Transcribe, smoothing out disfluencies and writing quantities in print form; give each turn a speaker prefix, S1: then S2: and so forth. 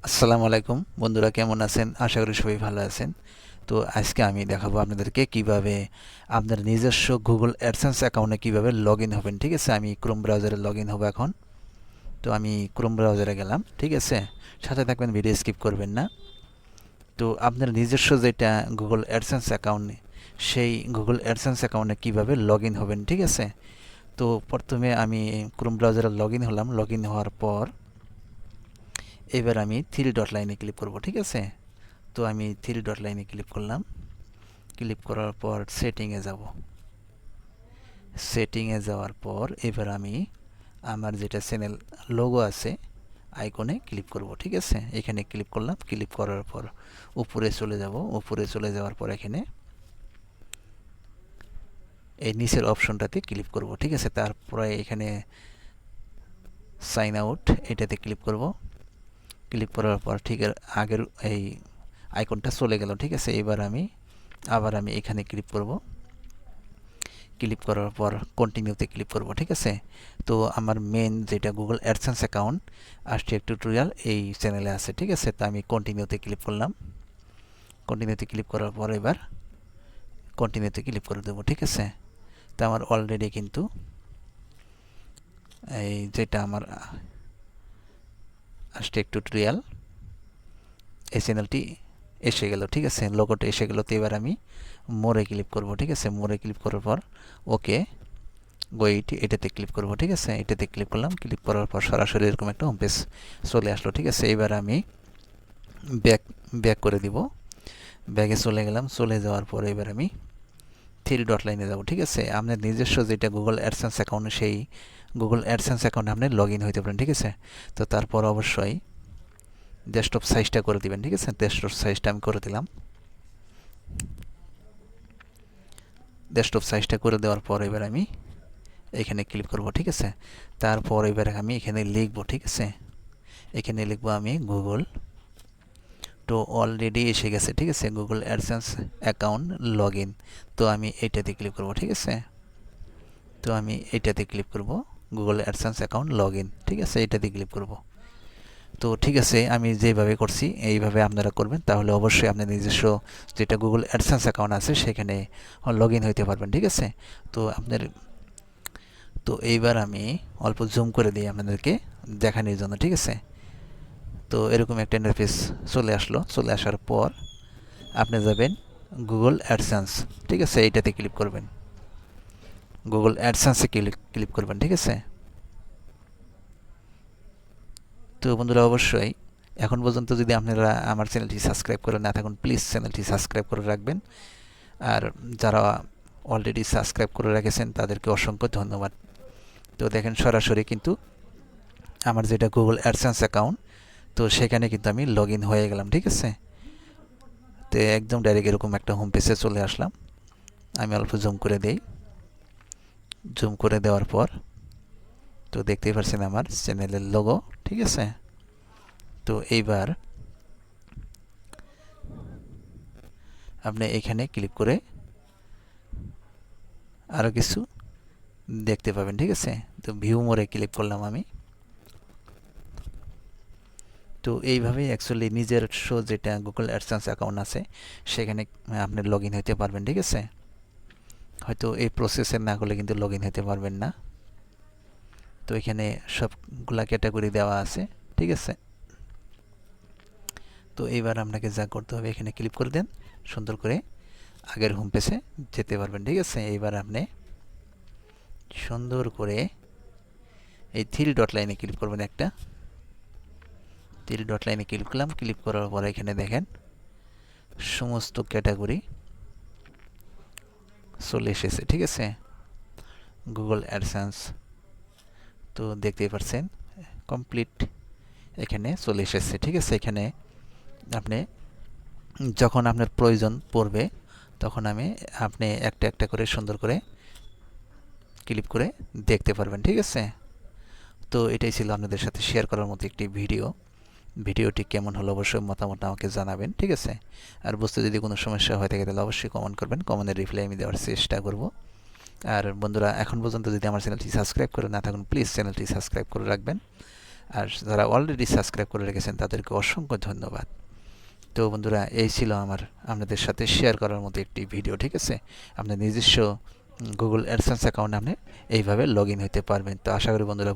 S1: আসসালামু আলাইকুম বন্ধুরা, কেমন আছেন? আশা করি সবাই ভালো আছেন। তো আজকে আমি দেখাবো আপনাদেরকে কিভাবে আপনার নিজস্ব গুগল অ্যাডসেন্স অ্যাকাউন্টে কিভাবে লগ ইন হবেন। ঠিক আছে, আমি ক্রোম ব্রাউজারে লগ ইন হবো এখন। তো আমি ক্রোম ব্রাউজারে গেলাম। ঠিক আছে, সাথে থাকবেন, ভিডিও স্কিপ করবেন না। তো আপনার নিজস্ব যেটা গুগল অ্যাডসেন্স অ্যাকাউন্ট, সেই গুগল অ্যাডসেন্স অ্যাকাউন্টে কিভাবে লগ ইন হবেন। ঠিক আছে, তো প্রথমে আমি ক্রোম ব্রাউজারে লগ ইন হলাম। লগ ইন হওয়ার পর এবার আমি থ্রি ডট লাইনে ক্লিক করব। ঠিক আছে, তো আমি থ্রি ডট লাইনে ক্লিক করলাম। ক্লিক করার পর সেটিংয়ে যাব। সেটিংয়ে যাওয়ার পর এবার আমি আমার যেটা চ্যানেল লোগো আছে আইকনে ক্লিক করব। ঠিক আছে, এখানে ক্লিক করলাম। ক্লিক করার পর উপরে চলে যাব। উপরে চলে যাওয়ার পর এখানে এই নিচের অপশনটাতে ক্লিক করব। ঠিক আছে, তারপরে এখানে সাইন আউট এটাতে ক্লিক করব। ক্লিক করার পর ঠিক আগের এই আইকনটা চলে গেল। ঠিক আছে, এবার আমি এখানে ক্লিক করব। ক্লিক করার পর কন্টিনিউতে ক্লিক করব। ঠিক আছে, তো আমার মেন যেটা গুগল অ্যাডসেন্স অ্যাকাউন্ট আস্টেক টিউটোরিয়াল এই চ্যানেলে আছে। ঠিক আছে, তো আমি কন্টিনিউতে ক্লিক করলাম। কন্টিনিউতে ক্লিক করার পর এবার কন্টিনিউতে ক্লিক করে দেবো। ঠিক আছে, তো আমার অলরেডি কিন্তু এই যেটা আমার আস্টেক টিউটোরিয়াল এই চ্যানেলটি এসে গেল। ঠিক আছে, লোগোটা এসে গেল। তো এবার আমি মোরে ক্লিক করব। ঠিক আছে, মোরে ক্লিক করার পর ওকে এটাতে ক্লিক করব। ঠিক আছে, এটাতে ক্লিক করলাম। ক্লিক করার পর সরাসরি এরকম একটা হোম পেজ চলে আসলো। ঠিক আছে, এবার আমি ব্যাক ব্যাক করে দিব। ব্যাগে চলে গেলাম। চলে যাওয়ার পর এবার আমি থ্রি ডট লাইনে যাব। ঠিক আছে, আপনার নিজস্ব যেটা গুগল অ্যাডসেন্স অ্যাকাউন্ট, সেই গুগল অ্যাডসেন্স অ্যাকাউন্টে আপনি লগ ইন হইতে পারেন। ঠিক আছে, তো তারপর অবশ্যই ডেস্কটপ সাইজটা করে দিবেন। ঠিক আছে, ডেস্কটপ সাইজটা আমি করে দিলাম। ডেস্কটপ সাইজটা করে দেওয়ার পর এবার আমি এখানে ক্লিক করব। ঠিক আছে, তারপর এবার আমি এখানে লিখব। ঠিক আছে, এখানে লিখব আমি গুগল। তো অলরেডি এসে গেছে। ঠিক আছে, Google AdSense account log in. তো আমি এইটাতে ক্লিক করব। ঠিক আছে, তো আমি এইটাতে ক্লিক করব, Google AdSense account log in. ঠিক আছে, এইটাতে ক্লিক করব। তো ঠিক আছে, আমি যেভাবে করছি এইভাবে আপনারা করবেন, তাহলে অবশ্যই আপনার নিজস্ব যেটা গুগল অ্যাডসেন্স অ্যাকাউন্ট আছে সেখানে লগ ইন হইতে পারবেন। ঠিক আছে, তো আপনার তো এইবার আমি অল্প জুম করে দিই আপনাদেরকে দেখানোর জন্য। ঠিক আছে, তো এরকম একটা ইন্টারফেস চলে আসলো। চলে আসার পর আপনি যাবেন গুগল অ্যাডসেন্স। ঠিক আছে, এইটাতে ক্লিক করবেন। গুগল অ্যাডসেন্সে ক্লিক করবেন। ঠিক আছে, তো বন্ধুরা অবশ্যই এখন পর্যন্ত যদি আপনারা আমার চ্যানেলটি সাবস্ক্রাইব করে না থাকুন, প্লিজ চ্যানেলটি সাবস্ক্রাইব করে রাখবেন। আর যারা অলরেডি সাবস্ক্রাইব করে রেখেছেন তাদেরকে অসংখ্য ধন্যবাদ। তো দেখেন সরাসরি কিন্তু আমার যেটা গুগল অ্যাডসেন্স অ্যাকাউন্ট, তো সেখানে কিন্তু আমি লগ ইন হয়ে গেলাম। ঠিক আছে, তো একদম ডাইরেক্ট এরকম একটা হোম পেজে চলে আসলাম। আমি অল্প জুম করে দেই। জুম করে দেওয়ার পর তো দেখতেই পাচ্ছেন আমার চ্যানেলের লোগো। ঠিক আছে, তো এইবার আপনি এখানে ক্লিক করে আরও কিছু দেখতে পাবেন। ঠিক আছে, তো ভিউ মোরে ক্লিক করলাম আমি। তো এইভাবেই অ্যাকচুয়ালি নিজের যেটা গুগল অ্যাডসেন্স অ্যাকাউন্ট আছে সেখানে আপনি লগ ইন হতে পারবেন। ঠিক আছে, হয়তো এই প্রসেসে না করলে কিন্তু লগ ইন হতে পারবেন না। তো এখানে সবগুলা ক্যাটাগরি দেওয়া আছে। ঠিক আছে, তো এইবার আপনাকে যা করতে হবে এখানে ক্লিক করে দেন, সুন্দর করে আগের হোম পেজে যেতে পারবেন। ঠিক আছে, এইবার আপনি সুন্দর করে এই থ্রি ডট লাইনে ক্লিক করবেন। একটা থ্রি ডট লাইনে ক্লিক করলাম। ক্লিক করার পর এখানে দেখেন সমস্ত ক্যাটাগরি চলে এসেছে। ঠিক আছে, গুগল অ্যাডসেন্স তো দেখতেই পাচ্ছেন কমপ্লিট এখানে চলে এসেছে। ঠিক আছে, এখানে আপনি যখন আপনার প্রয়োজন পড়বে তখন আপনি একটা একটা করে সুন্দর করে ক্লিক করে দেখতে পারবেন। ঠিক আছে, তো এটাই ছিল আপনাদের সাথে শেয়ার করার মতো একটি ভিডিও। ভিডিওটি কেমন হলো অবশ্যই মতামত আমাকে জানাবেন। ঠিক আছে, আর বুঝতে যদি কোনো সমস্যা হয়ে থাকে তাহলে অবশ্যই কমেন্ট করবেন। কমেন্টের রিপ্লাই আমি দেওয়ার চেষ্টা করব। আর বন্ধুরা এখন পর্যন্ত যদি আমার চ্যানেলটি সাবস্ক্রাইব করে না থাকুন, প্লিজ চ্যানেলটি সাবস্ক্রাইব করে রাখবেন। আর যারা অলরেডি সাবস্ক্রাইব করে রেখেছেন তাদেরকে অসংখ্য ধন্যবাদ। তো বন্ধুরা, এই ছিল আমার আপনাদের সাথে শেয়ার করার মতো একটি ভিডিও, ঠিক আছে? আপনার নিজস্ব গুগল অ্যাডসেন্স অ্যাকাউন্টে আপনি এইভাবে লগ ইন হতে পারবেন। তো আশা করি বন্ধুরা